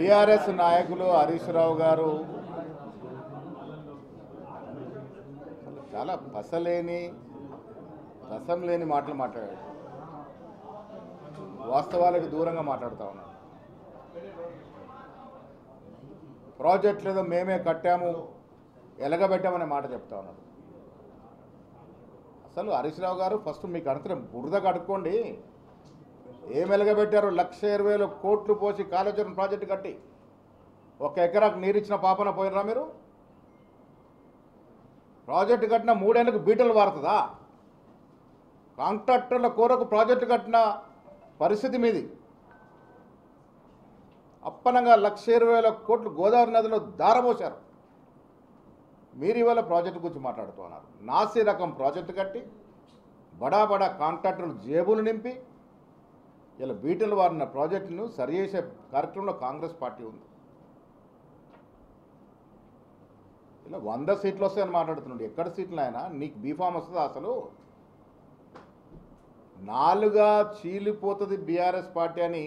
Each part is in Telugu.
బీఆర్ఎస్ నాయకులు హరీష్ రావు గారు చాలా పసలేని రసం లేని మాటలు మాట్లాడాడు. వాస్తవాలకు దూరంగా మాట్లాడుతూ ఉన్నాడు. ప్రాజెక్టులు ఏదో మేమే కట్టాము ఎలగబెట్టామనే మాట చెప్తా ఉన్నాడు. అసలు హరీష్ రావు గారు ఫస్ట్ మీకు అంతరం బురద కడుక్కోండి. ఏం ఎలగబెట్టారు? 1,20,000 కోట్లు పోసి కాళేశ్వరం ప్రాజెక్టు కట్టి 1 ఎకరాకు నీరు ఇచ్చిన పాపన పోయినరా మీరు? ప్రాజెక్టు కట్టిన 3 ఏళ్ళకు బీటలు వారుతుందా? కాంట్రాక్టర్ల కోరకు ప్రాజెక్టు కట్టిన పరిస్థితి మీది. అప్పనంగా 1,20,000 కోట్లు గోదావరి నదిలో దారబోశారు. మీరు ఇవాళ ప్రాజెక్టు గురించి మాట్లాడుతున్నారు. నాసి రకం ప్రాజెక్టు కట్టి బడా బడా కాంట్రాక్టర్లు జేబులు నింపి ఇలా బీటలు వారిన ప్రాజెక్టును సరిచేసే కార్యక్రమంలో కాంగ్రెస్ పార్టీ ఉంది. ఇలా 100 సీట్లు వస్తాయని మాట్లాడుతున్నాడు. ఎక్కడ సీట్లు అయినా నీకు బీఫామ్ వస్తుందా? అసలు 4గా చీలిపోతుంది బీఆర్ఎస్ పార్టీ అని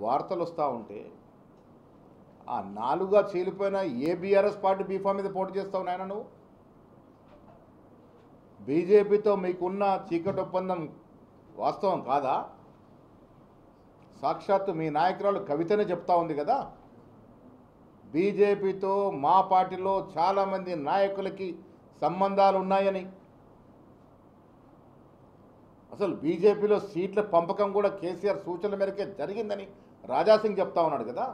వార్తలు వస్తూ ఉంటే ఆ 4గా చీలిపోయిన ఏ బీఆర్ఎస్ పార్టీ బీఫామ్ మీద పోటీ చేస్తావు నాయన నువ్వు? బీజేపీతో మీకున్న చీకటి ఒప్పందం వాస్తవం కాదా? సాక్షాత్తు మీ నాయకురాలు కవితనే చెప్తా ఉంది కదా, బీజేపీతో మా పార్టీలో చాలామంది నాయకులకి సంబంధాలు ఉన్నాయని. అసలు బీజేపీలో సీట్ల పంపకం కూడా కేసీఆర్ సూచనల మేరకే జరిగిందని రాజాసింగ్ చెప్తా ఉన్నాడు కదా.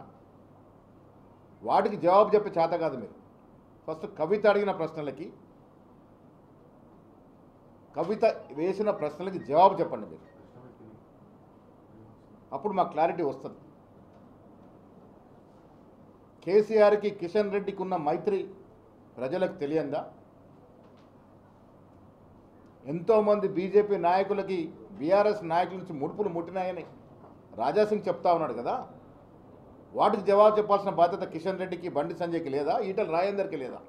వాటికి జవాబు చెప్పే చేత కాదు మీరు. ఫస్ట్ కవిత అడిగిన ప్రశ్నలకి, కవిత వేసిన ప్రశ్నలకి జవాబు చెప్పండి మీరు. అప్పుడు మాకు క్లారిటీ వస్తుంది. కేసీఆర్కి కిషన్ రెడ్డికి ఉన్న మైత్రి ప్రజలకు తెలియందా? ఎంతోమంది బీజేపీ నాయకులకి బీఆర్ఎస్ నాయకుల నుంచి ముడుపులు ముట్టినాయని రాజాసింగ్ చెప్తా ఉన్నాడు కదా. వాటికి జవాబు చెప్పాల్సిన బాధ్యత కిషన్ రెడ్డికి, బండి సంజయ్కి లేదా? ఈటల రాజేందర్కి లేదా?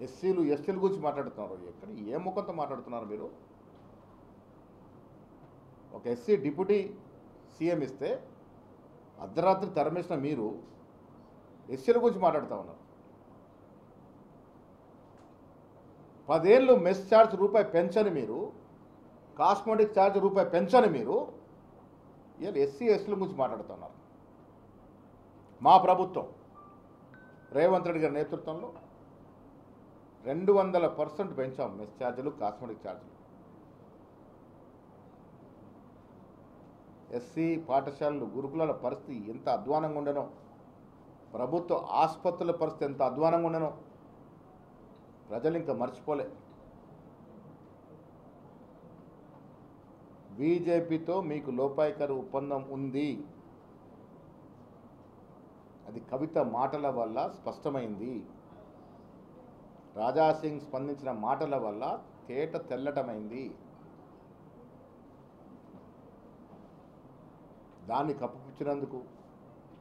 ఎస్సీలు ఎస్టీల గురించి మాట్లాడుతున్నారు. ఎక్కడ ఏ ముఖంతో మాట్లాడుతున్నారు మీరు? ఒక ఎస్సీ డిప్యూటీ సీఎం ఇస్తే అర్ధరాత్రి తరమేసిన మీరు ఎస్సీల గురించి మాట్లాడుతూ ఉన్నారు. 10 ఏళ్ళు మెస్ ఛార్జ్ రూపాయి పెంచని మీరు, కాస్మెటిక్ ఛార్జ్ రూపాయి పెంచని మీరు ఇలా ఎస్సీ ఎస్టీల గురించి మాట్లాడుతున్నారు. మా ప్రభుత్వం రేవంత్ రెడ్డి గారి నేతృత్వంలో 200% పెంచాం మెస్ ఛార్జీలు, కాస్మెటిక్ ఛార్జీలు. ఎస్సీ పాఠశాలలు, గురుకులాల పరిస్థితి ఎంత అధ్వానంగా ఉండనో, ప్రభుత్వ ఆసుపత్రుల పరిస్థితి ఎంత అధ్వానంగా ఉండనో ప్రజలు ఇంకా మర్చిపోలే. బీజేపీతో మీకు లోపాయికారి ఒప్పందం ఉంది. అది కవిత మాటల వల్ల స్పష్టమైంది. రాజాసింగ్ స్పందించిన మాటల వల్ల తేట తెల్లటమైంది. దాన్ని కప్పుపుచ్చినందుకు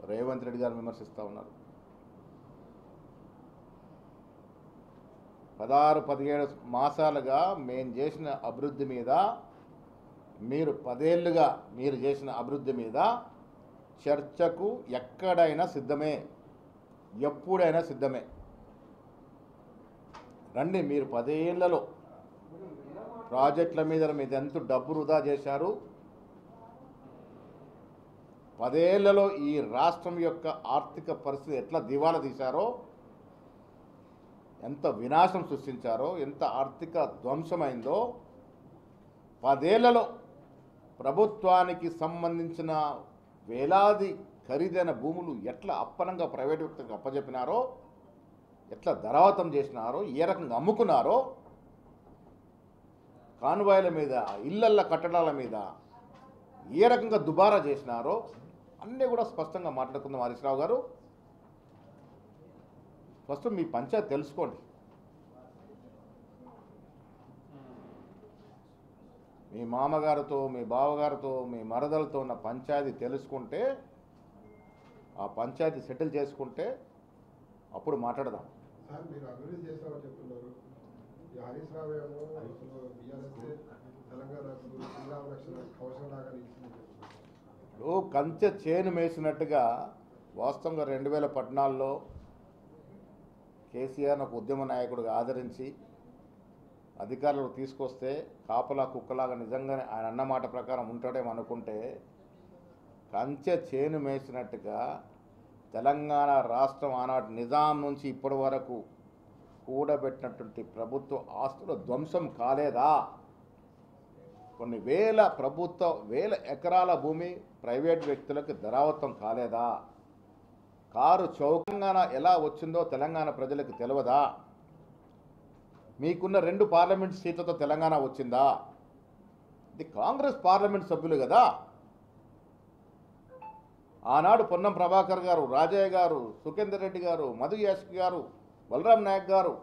రేవంత్ రెడ్డి గారు విమర్శిస్తూ ఉన్నారు. 16-17 మాసాలుగా మేము చేసిన అభివృద్ధి మీద, మీరు 10 ఏళ్ళుగా మీరు చేసిన అభివృద్ధి మీద చర్చకు ఎక్కడైనా సిద్ధమే, ఎప్పుడైనా సిద్ధమే. రండి, మీరు 10 ఏళ్లలో ప్రాజెక్టుల మీద మీరు ఎంత డబ్బు వృధా చేశారు, 10 ఏళ్లలో ఈ రాష్ట్రం యొక్క ఆర్థిక పరిస్థితి ఎట్లా దివాలా తీశారో, ఎంత వినాశం సృష్టించారో, ఎంత ఆర్థిక ధ్వంసమైందో, 10 ఏళ్లలో ప్రభుత్వానికి సంబంధించిన వేలాది ఖరీదైన భూములు ఎట్లా అప్పనంగా ప్రైవేట్ వ్యక్తులకు అప్పచెప్పినారో, ఎట్లా ధరావతం చేసినారో, ఏ రకంగా అమ్ముకున్నారో, కాన్వాయ్ల మీద, ఇళ్లల్ల కట్టడాల మీద ఏ రకంగా దుబారా చేసినారో అన్నీ కూడా స్పష్టంగా మాట్లాడుకుందాం. హరీష్ రావు గారు, ఫస్ట్ మీ పంచాయతీ తెలుసుకోండి. మీ మామగారితో, మీ బావగారితో, మీ మరదలతో ఉన్న పంచాయతీ తెలుసుకుంటే, ఆ పంచాయతీ సెటిల్ చేసుకుంటే అప్పుడు మాట్లాడదాం. సార్, మీరు అభివృద్ధి చేస్తామని చెప్తున్నారు. హరీష్ రావు ఏమో బీఆర్ఎస్ తెలంగాణకు శ్రీరామ రక్షణ ఓ కంచె చేను మేసినట్టుగా వాస్తవంగా 2014లో కేసీఆర్ను ఒక ఉద్యమ నాయకుడిగా ఆదరించి అధికారులకు తీసుకొస్తే కాపలా కుక్కలాగా నిజంగానే ఆయన అన్నమాట ప్రకారం ఉంటాడేమో అనుకుంటే కంచె చేను మేసినట్టుగా తెలంగాణ రాష్ట్రం ఆనాటి నిజాం నుంచి ఇప్పటి వరకు కూడబెట్టినటువంటి ప్రభుత్వ ఆస్తుల ధ్వంసం కాలేదా? కొన్ని వేల ఎకరాల భూమి ప్రైవేట్ వ్యక్తులకు ధరావత్వం కాలేదా? కారు చౌకంగా ఎలా వచ్చిందో తెలంగాణ ప్రజలకు తెలియదా? మీకున్న 2 పార్లమెంట్ సీట్లతో తెలంగాణ వచ్చిందా? ఇది కాంగ్రెస్ పార్లమెంట్ సభ్యులు కదా. ఆనాడు పొన్నం ప్రభాకర్ గారు, రాజయ్య గారు, సుఖేందర్ రెడ్డి గారు, మధు యాష్కి గారు, బలరాం నాయక్ గారు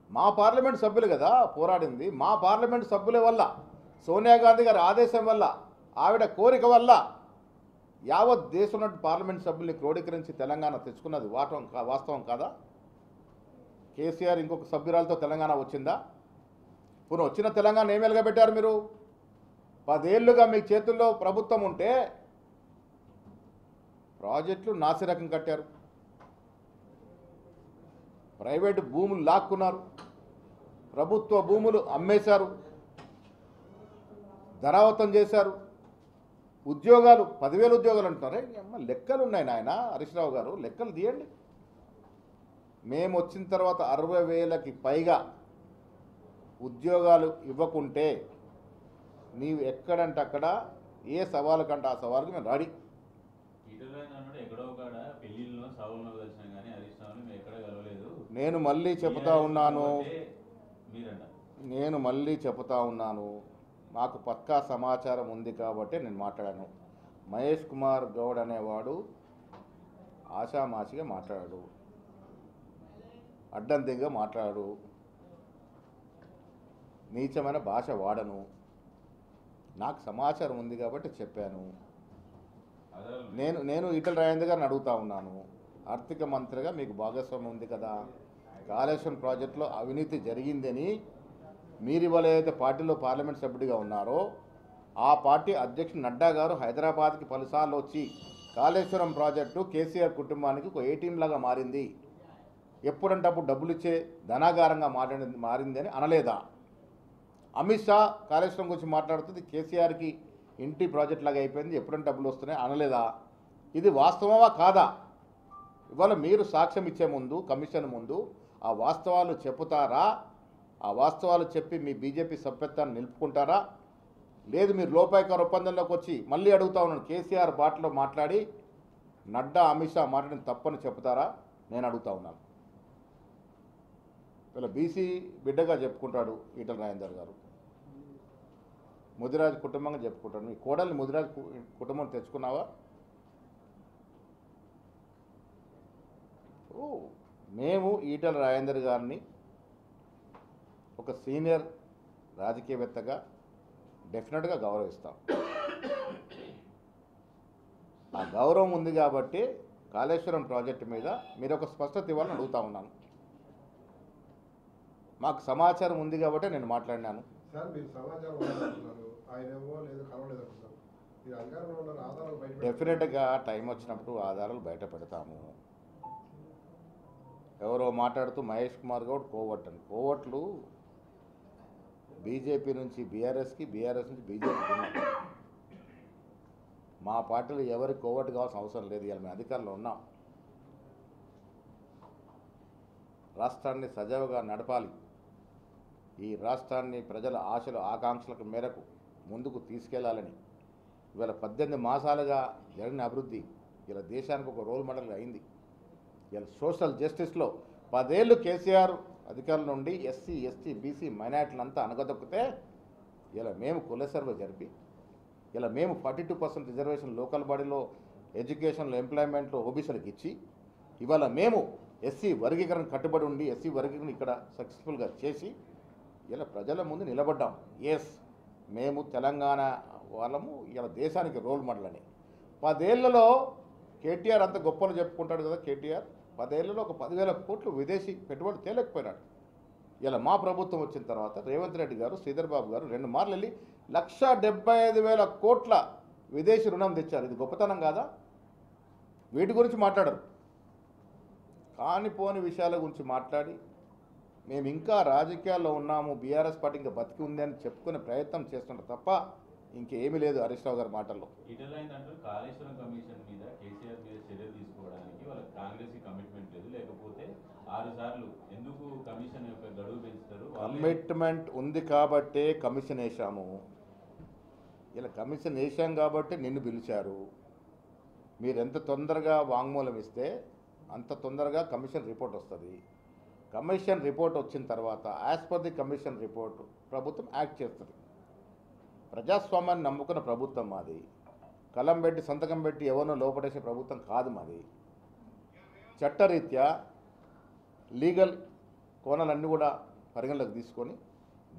మా పార్లమెంట్ సభ్యులు కదా పోరాడింది. మా పార్లమెంట్ సభ్యుల వల్ల, సోనియా గాంధీ గారి ఆదేశం వల్ల, ఆవిడ కోరిక వల్ల యావత్ దేశంలో పార్లమెంట్ సభ్యుల్ని క్రోడీకరించి తెలంగాణ తెచ్చుకున్నది వాస్తవం కాదా? కేసీఆర్ ఇంకొక సభ్యురాలతో తెలంగాణ వచ్చిందా? పునః వచ్చిన తెలంగాణ ఏం వెలగబెట్టారు మీరు? 10 ఏళ్లుగా మీ చేతుల్లో ప్రభుత్వం ఉంటే ప్రాజెక్టులు నాసిరకం కట్టారు, ప్రైవేటు భూములు లాక్కున్నారు, ప్రభుత్వ భూములు అమ్మేశారు, ధరావతం చేశారు, ఉద్యోగాలు 10,000 ఉద్యోగాలు అంటున్నారే. అమ్మ లెక్కలు ఉన్నాయి నాయన హరీష్ రావు గారు, లెక్కలు తీయండి. మేము వచ్చిన తర్వాత 60,000కి పైగా ఉద్యోగాలు ఇవ్వకుంటే నీవు ఎక్కడంటే అక్కడ ఏ సవాలు కంటే ఆ సవాలుకి మేము రెడీ. నేను మళ్ళీ చెబుతా ఉన్నాను, మాకు పక్కా సమాచారం ఉంది కాబట్టి నేను మాట్లాడాను. మహేష్ కుమార్ గౌడ్ అనేవాడు ఆషామాషిగా మాట్లాడాడు, అడ్డంతిగా మాట్లాడు, నీచమైన భాష వాడను. నాకు సమాచారం ఉంది కాబట్టి చెప్పాను. నేను ఈటెల రాజేందర్ గారిని అడుగుతా ఉన్నాను, ఆర్థిక మంత్రిగా మీకు భాగస్వామ్యం ఉంది కదా, కాళేశ్వరం ప్రాజెక్టులో అవినీతి జరిగిందని మీరు ఇవాళ ఏదైతే పార్టీలో పార్లమెంట్ సభ్యుడిగా ఉన్నారో ఆ పార్టీ అధ్యక్షుడు నడ్డా గారు హైదరాబాద్కి పలుసార్లు వచ్చి కాళేశ్వరం ప్రాజెక్టు కేసీఆర్ కుటుంబానికి ఒక ఏటీఎం లాగా మారింది, ఎప్పుడంటే అప్పుడు డబ్బులు ఇచ్చే ధనాగారంగా మారింది అని అనలేదా? అమిత్ షా కాళేశ్వరం గురించి మాట్లాడుతుంది కేసీఆర్కి ఇంటి ప్రాజెక్ట్ లాగా అయిపోయింది, ఎప్పుడంటే డబ్బులు వస్తున్నాయి అనలేదా? ఇది వాస్తవమా కాదా? ఇవాళ మీరు సాక్ష్యం ఇచ్చే ముందు కమిషన్ ముందు ఆ వాస్తవాలు చెప్పుతారా? ఆ వాస్తవాలు చెప్పి మీ బీజేపీ సభ్యత్వాన్ని నిలుపుకుంటారా? లేదు మీరు లోపాయకార ఒప్పందంలోకి వచ్చి మళ్ళీ అడుగుతా ఉన్నాను, కేసీఆర్ బాటలో మాట్లాడి నడ్డా అమిత్ షా మాట్లాడిన తప్పని చెప్తారా? నేను అడుగుతా ఉన్నాను. ఇలా బీసీ బిడ్డగా చెప్పుకుంటాడు ఈటెల రాజేందర్ గారు, ముదిరాజు కుటుంబంగా చెప్పుకుంటాడు. మీ కోడల్ని ముదిరాజు కుటుంబం తెచ్చుకున్నావా? మేము ఈటెల రాజేందర్ గారిని ఒక సీనియర్ రాజకీయవేత్తగా డెఫినెట్గా గౌరవిస్తాం. ఆ గౌరవం ఉంది కాబట్టి కాళేశ్వరం ప్రాజెక్టు మీద మీరు ఒక స్పష్టత ఇవ్వాలని అడుగుతా ఉన్నాను. మాకు సమాచారం ఉంది కాబట్టి నేను మాట్లాడినాను. సార్ మీరు సమాచారం ఉందంటున్నారు, ఆయన ఏమో లేదు కలవలేదు అంటున్నారు. మీరు అధికారంలో ఉన్న ఆధారాలు బయట డెఫినెట్గా టైం వచ్చినప్పుడు ఆధారాలు బయట పెడతాము. ఎవరో మాట్లాడుతూ మహేష్ కుమార్ గౌడ్ కోవట్ అని, కోవట్లు బీజేపీ నుంచి బీఆర్ఎస్కి, బీఆర్ఎస్ నుంచి బీజేపీకి ఉన్నాయి. మా పార్టీలో ఎవరికి కోవట్ కావాల్సిన అవసరం లేదు. ఇలా మేము అధికారంలో ఉన్నాం. రాష్ట్రాన్ని సజావుగా నడపాలి, ఈ రాష్ట్రాన్ని ప్రజల ఆశలు ఆకాంక్షలకు మేరకు ముందుకు తీసుకెళ్లాలని ఇవాళ 18 మాసాలుగా జరిగిన అభివృద్ధి ఇలా దేశానికి ఒక రోల్ మోడల్గా అయింది. ఇలా సోషల్ జస్టిస్లో 10 ఏళ్ళు కేసీఆర్ అధికారుల నుండి ఎస్సీ, ఎస్టీ, బీసీ మైనార్టీలంతా అనగదొక్కితే ఇలా మేము కుల సర్వే జరిపి ఇలా మేము 42% రిజర్వేషన్ లోకల్ బాడీలో, ఎడ్యుకేషన్లో, ఎంప్లాయ్మెంట్లో ఓబీసీలకు ఇచ్చి ఇవాళ మేము ఎస్సీ వర్గీకరణ కట్టుబడి ఉండి ఎస్సీ వర్గీకరణ ఇక్కడ సక్సెస్ఫుల్గా చేసి ఇలా ప్రజల ముందు నిలబడ్డాం. ఎస్ మేము తెలంగాణ వాళ్ళము ఇలా దేశానికి రోల్ మోడల్ అని. 10 ఏళ్లలో కేటీఆర్ అంత గొప్పలు చెప్పుకుంటాడు కదా. కేటీఆర్ 10 ఏళ్లలో ఒక 10,000 కోట్లు విదేశీ పెట్టుబడి తేలేకపోయినాడు. ఇలా మా ప్రభుత్వం వచ్చిన తర్వాత రేవంత్ రెడ్డి గారు, శ్రీధర్ బాబు గారు 2 మార్లు వెళ్ళి 1,75,000 కోట్ల విదేశీ రుణం తెచ్చారు. ఇది గొప్పతనం కాదా? వీటి గురించి మాట్లాడరు. కానిపోని విషయాల గురించి మాట్లాడి మేము ఇంకా రాజకీయాల్లో ఉన్నాము, బీఆర్ఎస్ పార్టీ ఇంకా బతికి ఉంది అని చెప్పుకునే ప్రయత్నం చేస్తుంటారు తప్ప ఇంకేమీ లేదు హరీష్ రావు గారి మాటల్లో. ఇటలైందంటూ కాళేశ్వరం కమిషన్ మీద కేసీఆర్ మీద చర్యలు తీసుకోవడానికి వాళ్ళకి కాంగ్రెస్ కమిట్మెంట్ లేదు, లేకపోతే 6 సార్లు ఎందుకు కమిషన్ యొక్క గడువు పెంచుతారు? కమిట్మెంట్ ఉంది కాబట్టే కమిషన్ వేసాము. ఇలా కమిషన్ వేసాం కాబట్టి నిన్ను పిలిచారు. మీరు ఎంత తొందరగా వాంగ్మూలం ఇస్తే అంత తొందరగా కమిషన్ రిపోర్ట్ వస్తుంది. కమిషన్ రిపోర్ట్ వచ్చిన తర్వాత as per the commission report ప్రభుత్వం యాక్ట్ చేస్తుంది. ప్రజాస్వామ్యాన్ని నమ్ముకున్న ప్రభుత్వం మాది. కలం పెట్టి సంతకం పెట్టి ఎవరినో లోపడేసే ప్రభుత్వం కాదు మాది. చట్టరీత్యా లీగల్ కోణాలన్నీ కూడా పరిగణలోకి తీసుకొని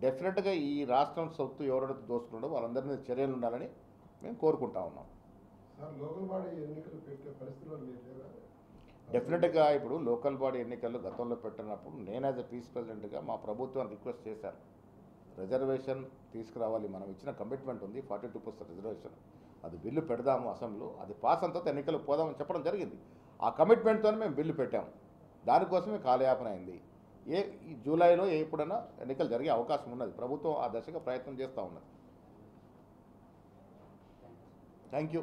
డెఫినెట్గా ఈ రాష్ట్రం సొత్తు ఎవరైతే దోచుకుంటారో వాళ్ళందరి మీద చర్యలు ఉండాలని మేము కోరుకుంటా ఉన్నాం. సార్ లోకల్ బాడీ ఎన్నికలు పెట్టే పరిస్థితుల్లో మీరు లేదా? డెఫినెట్గా ఇప్పుడు లోకల్ బాడీ ఎన్నికలు గతంలో పెట్టినప్పుడు నేను యాజ్ ఎ పీస్ ప్రెసిడెంట్గా మా ప్రభుత్వాన్ని రిక్వెస్ట్ చేశాను, రిజర్వేషన్ తీసుకురావాలి. మనం ఇచ్చిన కమిట్మెంట్ ఉంది 42% రిజర్వేషన్, అది బిల్లు పెడదాము అసెంబ్లీలో, అది పాస్ అంతా ఎన్నికలకు పోదామని చెప్పడం జరిగింది. ఆ కమిట్మెంట్తోనే మేము బిల్లు పెట్టాము. దానికోసమే కాలయాపన అయింది. ఈ జూలైలో ఎప్పుడైనా ఎన్నికలు జరిగే అవకాశం ఉన్నది. ప్రభుత్వం ఆ దశగా ప్రయత్నం చేస్తూ ఉన్నది. Thank you.